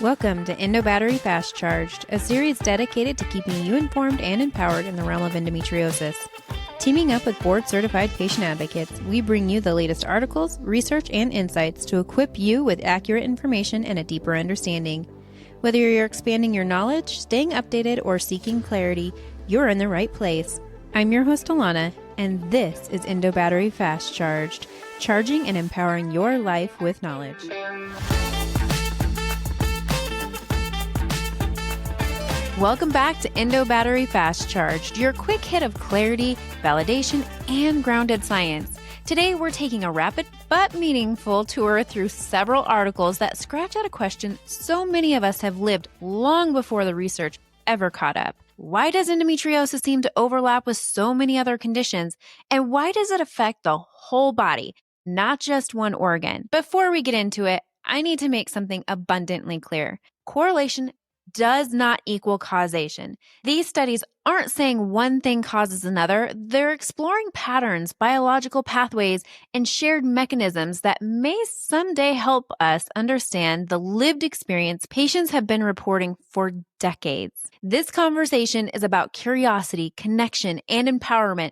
Welcome to Endo Battery Fast Charged, a series dedicated to keeping you informed and empowered in the realm of endometriosis. Teaming up with board-certified patient advocates, we bring you the latest articles, research, and insights to equip you with accurate information and a deeper understanding. Whether you're expanding your knowledge, staying updated, or seeking clarity, you're in the right place. I'm your host, Alana, and this is Endo Battery Fast Charged, charging and empowering your life with knowledge. Welcome back to Endo Battery Fast Charged, your quick hit of clarity, validation, and grounded science. Today, we're taking a rapid but meaningful tour through several articles that scratch at a question so many of us have lived long before the research ever caught up. Why does endometriosis seem to overlap with so many other conditions? And why does it affect the whole body, not just one organ? Before we get into it, I need to make something abundantly clear. Correlation does not equal causation. These studies aren't saying one thing causes another. They're exploring patterns, biological pathways, and shared mechanisms that may someday help us understand the lived experience patients have been reporting for decades. This conversation is about curiosity, connection, and empowerment,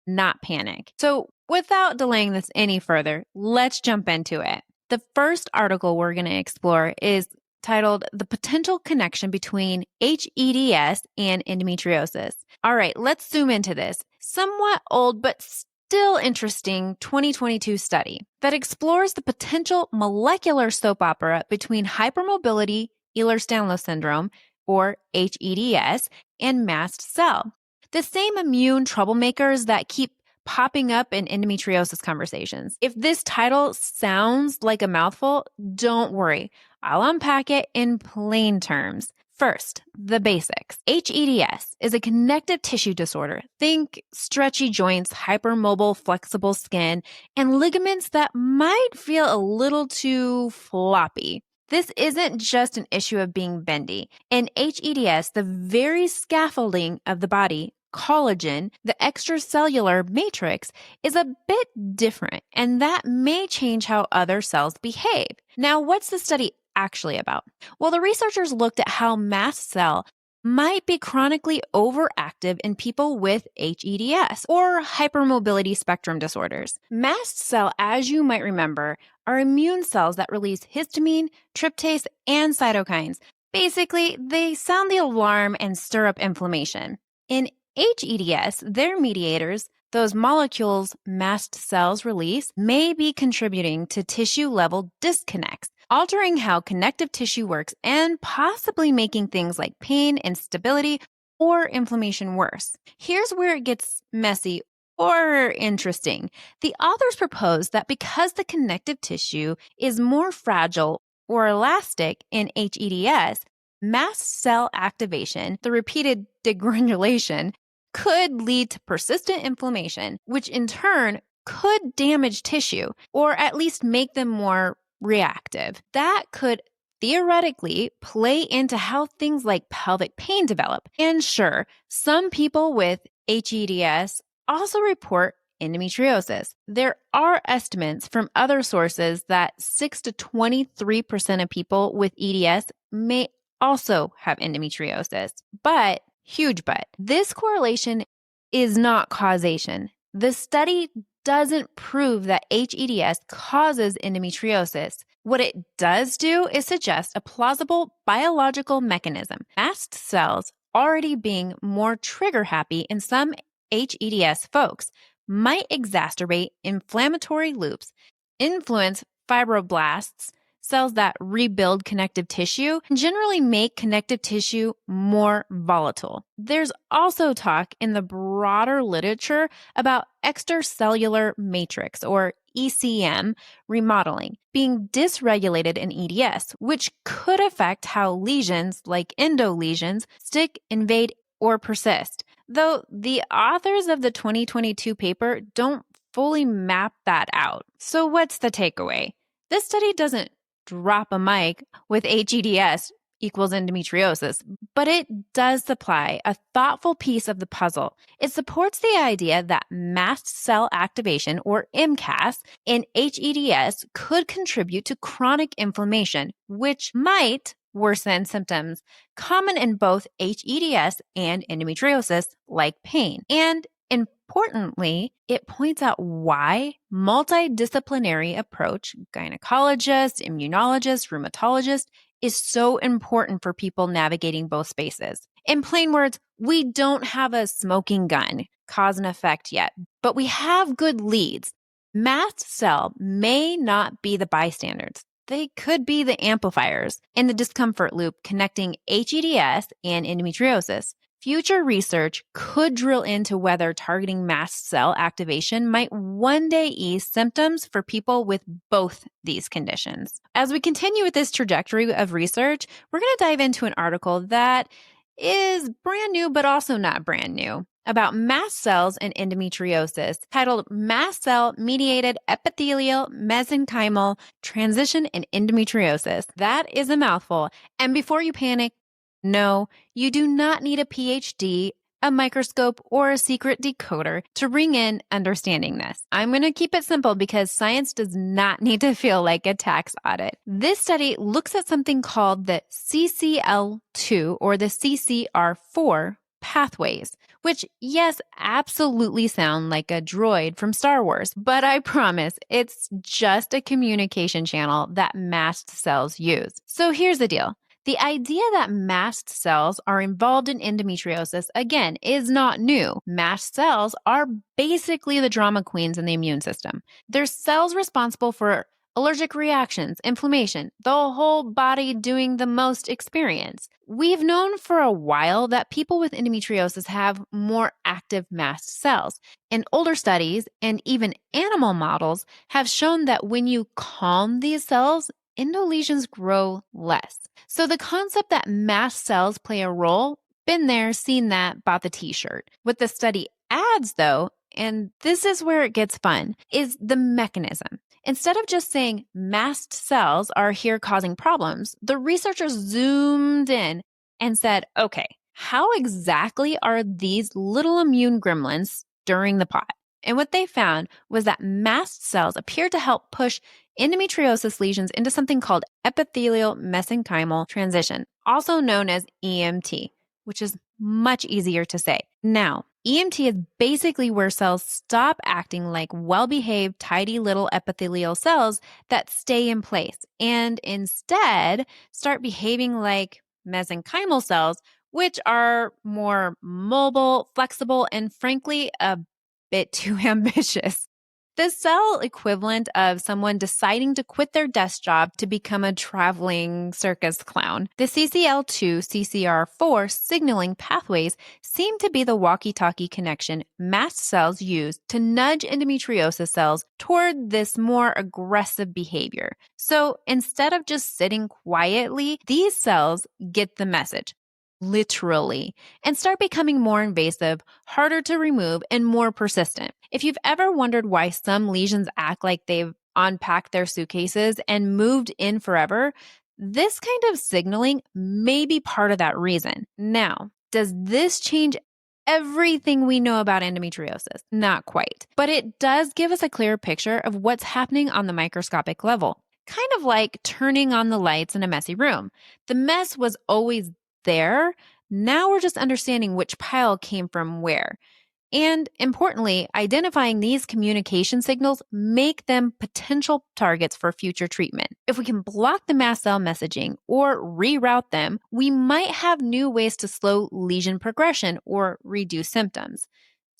not panic. So without delaying this any further, let's jump into it. The first article we're going to explore is titled The Potential Connection Between HEDS and Endometriosis. All right, let's zoom into this somewhat old but still interesting 2022 study that explores the potential molecular soap opera between hypermobility, Ehlers-Danlos syndrome, or HEDS, and mast cell, the same immune troublemakers that keep popping up in endometriosis conversations. If this title sounds like a mouthful, don't worry. I'll unpack it in plain terms. First, the basics. HEDS is a connective tissue disorder. Think stretchy joints, hypermobile, flexible skin, and ligaments that might feel a little too floppy. This isn't just an issue of being bendy. In HEDS, the very scaffolding of the body, collagen, the extracellular matrix, is a bit different, and that may change how other cells behave. Now, what's the study actually about? Well, the researchers looked at how mast cell might be chronically overactive in people with HEDS or hypermobility spectrum disorders. Mast cell, as you might remember, are immune cells that release histamine, tryptase, and cytokines. Basically, they sound the alarm and stir up inflammation. In HEDS, their mediators, those molecules mast cells release, may be contributing to tissue-level disconnects, altering how connective tissue works and possibly making things like pain, instability, or inflammation worse. Here's where it gets messy or interesting. The authors propose that because the connective tissue is more fragile or elastic in HEDS, mast cell activation, the repeated degranulation, could lead to persistent inflammation, which in turn could damage tissue or at least make them more reactive. That could theoretically play into how things like pelvic pain develop. And sure, some people with HEDS also report endometriosis. There are estimates from other sources that 6 to 23% of people with EDS may also have endometriosis. But, huge but, this correlation is not causation. The study doesn't prove that HEDS causes endometriosis. What it does do is suggest a plausible biological mechanism. Mast cells already being more trigger happy in some HEDS folks might exacerbate inflammatory loops, influence fibroblasts, cells that rebuild connective tissue, and generally make connective tissue more volatile. There's also talk in the broader literature about extracellular matrix, or ECM, remodeling, being dysregulated in EDS, which could affect how lesions, like endo lesions, stick, invade, or persist. Though the authors of the 2022 paper don't fully map that out. So what's the takeaway? This study doesn't drop a mic with HEDS equals endometriosis, but it does supply a thoughtful piece of the puzzle. It supports the idea that mast cell activation, or MCAS, in HEDS could contribute to chronic inflammation, which might worsen symptoms common in both HEDS and endometriosis, like pain. And importantly, it points out why multidisciplinary approach, gynecologist, immunologist, rheumatologist, is so important for people navigating both spaces. In plain words, we don't have a smoking gun, cause and effect yet, but we have good leads. Mast cell may not be the bystanders. They could be the amplifiers in the discomfort loop connecting HEDS and endometriosis. Future research could drill into whether targeting mast cell activation might one day ease symptoms for people with both these conditions. As we continue with this trajectory of research, we're going to dive into an article that is brand new, but also not brand new, about mast cells and endometriosis, titled Mast Cell Mediated Epithelial Mesenchymal Transition in Endometriosis. That is a mouthful. And before you panic, no, you do not need a PhD, a microscope, or a secret decoder to bring in understanding this. I'm going to keep it simple because science does not need to feel like a tax audit. This study looks at something called the CCL2 or the CCR4 pathways, which, yes, absolutely sound like a droid from Star Wars, but I promise it's just a communication channel that mast cells use. So here's the deal. The idea that mast cells are involved in endometriosis, again, is not new. Mast cells are basically the drama queens in the immune system. They're cells responsible for allergic reactions, inflammation, the whole body doing the most experience. We've known for a while that people with endometriosis have more active mast cells. And older studies and even animal models have shown that when you calm these cells, endolesions grow less. So the concept that mast cells play a role, been there, seen that, bought the t-shirt. What the study adds though, and this is where it gets fun, is the mechanism. Instead of just saying mast cells are here causing problems, the researchers zoomed in and said, okay, how exactly are these little immune gremlins stirring the pot? And what they found was that mast cells appeared to help push endometriosis lesions into something called epithelial mesenchymal transition, also known as EMT, which is much easier to say. Now, EMT is basically where cells stop acting like well-behaved, tidy little epithelial cells that stay in place and instead start behaving like mesenchymal cells, which are more mobile, flexible, and frankly, a bit too ambitious. The cell equivalent of someone deciding to quit their desk job to become a traveling circus clown. The CCL2, CCR4 signaling pathways seem to be the walkie-talkie connection mast cells use to nudge endometriosis cells toward this more aggressive behavior. So instead of just sitting quietly, these cells get the message. Literally, and start becoming more invasive, harder to remove, and more persistent. If you've ever wondered why some lesions act like they've unpacked their suitcases and moved in forever, this kind of signaling may be part of that reason. Now, does this change everything we know about endometriosis? Not quite, but it does give us a clear picture of what's happening on the microscopic level. Kind of like turning on the lights in a messy room. The mess was always there. Now we're just understanding which pile came from where. And importantly, identifying these communication signals make them potential targets for future treatment. If we can block the mast cell messaging or reroute them, we might have new ways to slow lesion progression or reduce symptoms.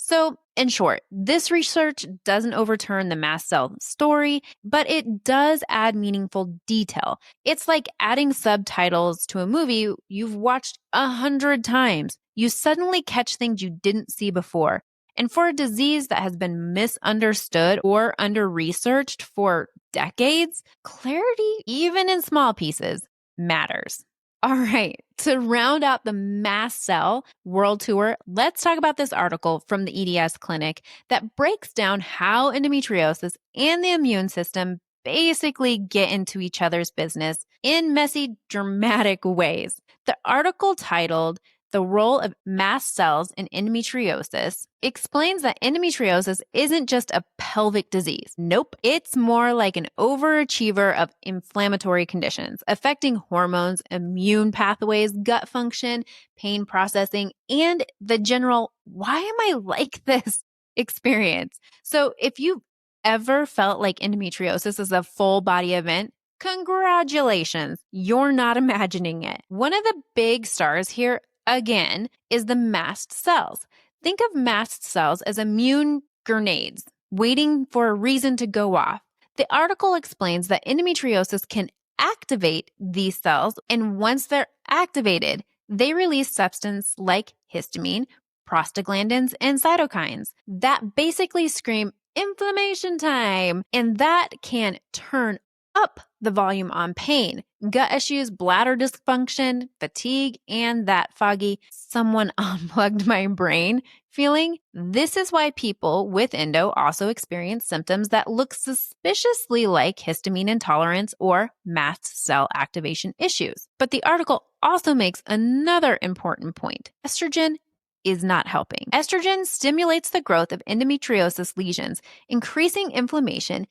So, in short, this research doesn't overturn the mast cell story, but it does add meaningful detail. It's like adding subtitles to a movie you've watched 100 times. You suddenly catch things you didn't see before. And for a disease that has been misunderstood or under-researched for decades, clarity, even in small pieces, matters. All right, to round out the mast cell world tour, let's talk about this article from the EDS clinic that breaks down how endometriosis and the immune system basically get into each other's business in messy, dramatic ways. The article titled, The Role of Mast Cells in Endometriosis, explains that endometriosis isn't just a pelvic disease. Nope. It's more like an overachiever of inflammatory conditions affecting hormones, immune pathways, gut function, pain processing, and the general, why am I like this experience? So if you've ever felt like endometriosis is a full body event, congratulations, you're not imagining it. One of the big stars here, again, is the mast cells. Think of mast cells as immune grenades waiting for a reason to go off. The article explains that endometriosis can activate these cells, and once they're activated, they release substances like histamine, prostaglandins, and cytokines that basically scream inflammation time, and that can turn up the volume on pain, gut issues, bladder dysfunction, fatigue, and that foggy someone unplugged my brain feeling. This is why people with endo also experience symptoms that look suspiciously like histamine intolerance or mast cell activation issues. But the article also makes another important point. Estrogen is not helping. Estrogen stimulates the growth of endometriosis lesions, increasing inflammation,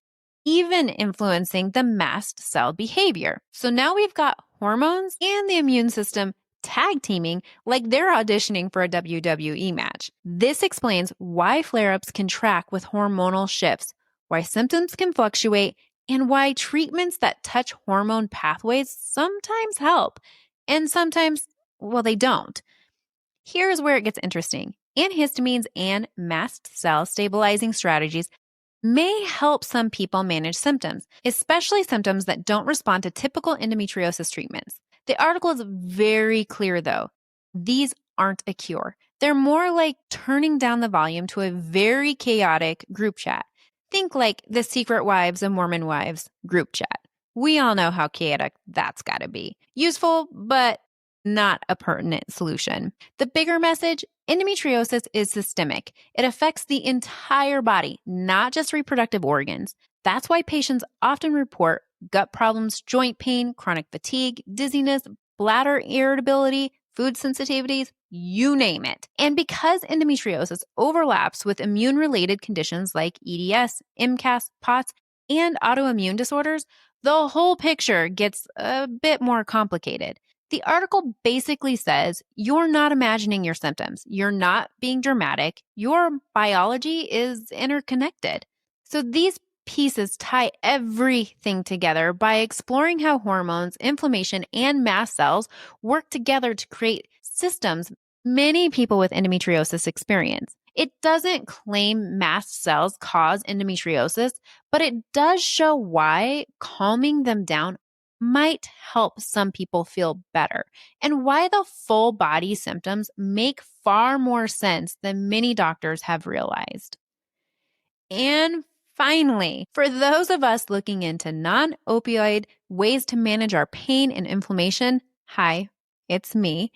even influencing the mast cell behavior. So now we've got hormones and the immune system tag teaming like they're auditioning for a WWE match. This explains why flare-ups can track with hormonal shifts, why symptoms can fluctuate, and why treatments that touch hormone pathways sometimes help, and sometimes, well, they don't. Here's where it gets interesting. Antihistamines and mast cell stabilizing strategies may help some people manage symptoms, especially symptoms that don't respond to typical endometriosis treatments. The article is very clear, though. These aren't a cure. They're more like turning down the volume to a very chaotic group chat. Think like the Secret Wives of Mormon Wives group chat. We all know how chaotic that's got to be. Useful, but not a pertinent solution. The bigger message, endometriosis is systemic. It affects the entire body, not just reproductive organs. That's why patients often report gut problems, joint pain, chronic fatigue, dizziness, bladder irritability, food sensitivities, you name it. And because endometriosis overlaps with immune-related conditions like EDS, MCAS, POTS, and autoimmune disorders, the whole picture gets a bit more complicated. The article basically says you're not imagining your symptoms. You're not being dramatic. Your biology is interconnected. So these pieces tie everything together by exploring how hormones, inflammation, and mast cells work together to create systems many people with endometriosis experience. It doesn't claim mast cells cause endometriosis, but it does show why calming them down might help some people feel better, and why the full body symptoms make far more sense than many doctors have realized. And finally, for those of us looking into non-opioid ways to manage our pain and inflammation, hi, it's me.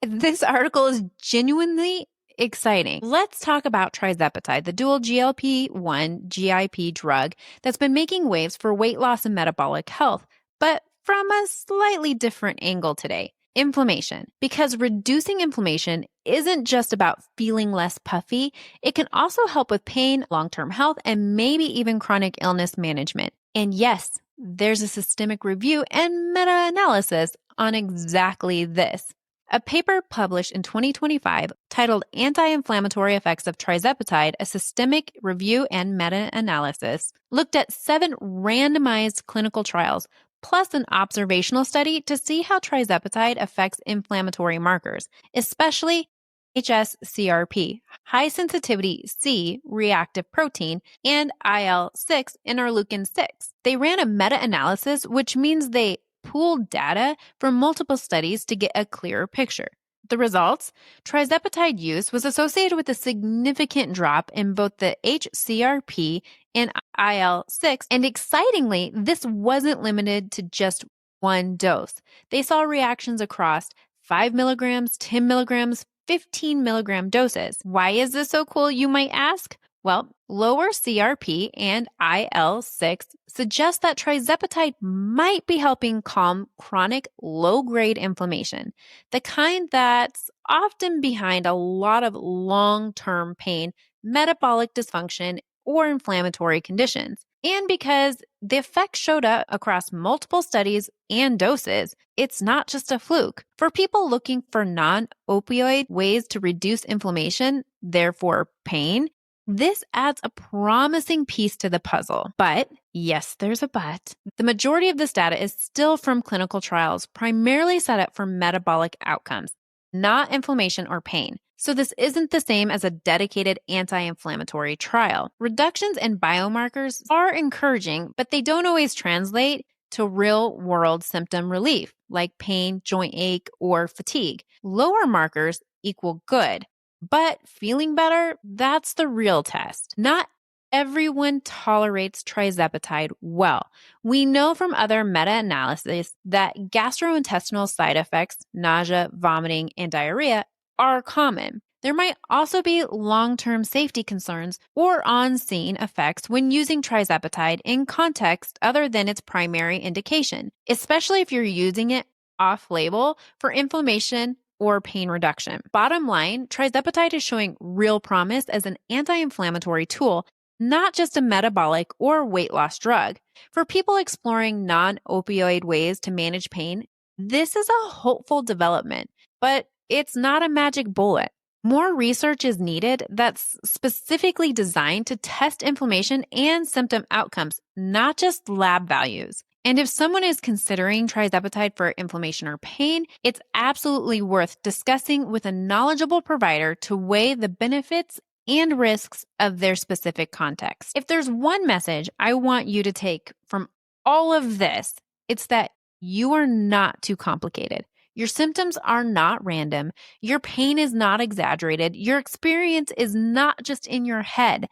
This article is genuinely exciting. Let's talk about tirzepatide, the dual GLP-1 GIP drug that's been making waves for weight loss and metabolic health, but from a slightly different angle today. Inflammation. Because reducing inflammation isn't just about feeling less puffy, it can also help with pain, long-term health, and maybe even chronic illness management. And yes, there's a systemic review and meta-analysis on exactly this. A paper published in 2025 titled Anti-Inflammatory Effects of Tirzepatide, a Systemic Review and Meta-Analysis, looked at 7 randomized clinical trials plus an observational study to see how tirzepatide affects inflammatory markers, especially hs-CRP, high sensitivity C reactive protein, and IL-6 interleukin-6. They ran a meta-analysis, which means they pooled data from multiple studies to get a clearer picture. The results? Tirzepatide use was associated with a significant drop in both the hCRP and IL-6, and excitingly, this wasn't limited to just one dose. They saw reactions across 5 milligrams, 10 milligrams, 15 milligram doses. Why is this so cool, you might ask? Well, lower CRP and IL-6 suggest that tirzepatide might be helping calm chronic low-grade inflammation, the kind that's often behind a lot of long-term pain, metabolic dysfunction, or inflammatory conditions. And because the effect showed up across multiple studies and doses, it's not just a fluke. For people looking for non-opioid ways to reduce inflammation, therefore pain, this adds a promising piece to the puzzle. But, yes, there's a but, the majority of this data is still from clinical trials, primarily set up for metabolic outcomes, not inflammation or pain. So this isn't the same as a dedicated anti-inflammatory trial. Reductions in biomarkers are encouraging, but they don't always translate to real-world symptom relief, like pain, joint ache, or fatigue. Lower markers equal good. But feeling better, that's the real test. Not everyone tolerates tirzepatide well. We know from other meta-analyses that gastrointestinal side effects, nausea, vomiting, and diarrhea are common. There might also be long-term safety concerns or on-scene effects when using tirzepatide in context other than its primary indication, especially if you're using it off-label for inflammation or pain reduction. Bottom line, tirzepatide is showing real promise as an anti-inflammatory tool, not just a metabolic or weight loss drug. For people exploring non-opioid ways to manage pain, this is a hopeful development, but it's not a magic bullet. More research is needed that's specifically designed to test inflammation and symptom outcomes, not just lab values. And if someone is considering tirzepatide for inflammation or pain, it's absolutely worth discussing with a knowledgeable provider to weigh the benefits and risks of their specific context. If there's one message I want you to take from all of this, it's that you are not too complicated. Your symptoms are not random. Your pain is not exaggerated. Your experience is not just in your head.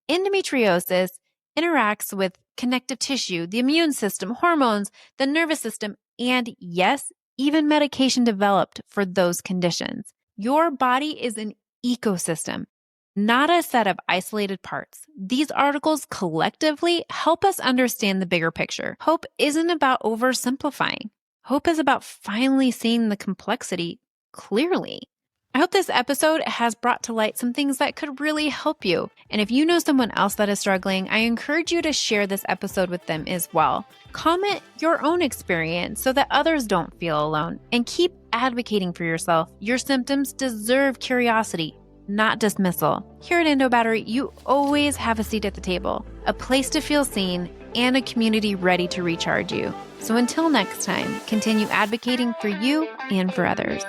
Endometriosis interacts with connective tissue, the immune system, hormones, the nervous system, and yes, even medication developed for those conditions. Your body is an ecosystem, not a set of isolated parts. These articles collectively help us understand the bigger picture. Hope isn't about oversimplifying. Hope is about finally seeing the complexity clearly. I hope this episode has brought to light some things that could really help you. And if you know someone else that is struggling, I encourage you to share this episode with them as well. Comment your own experience so that others don't feel alone. And keep advocating for yourself. Your symptoms deserve curiosity, not dismissal. Here at Endo Battery, you always have a seat at the table, a place to feel seen, and a community ready to recharge you. So until next time, continue advocating for you and for others.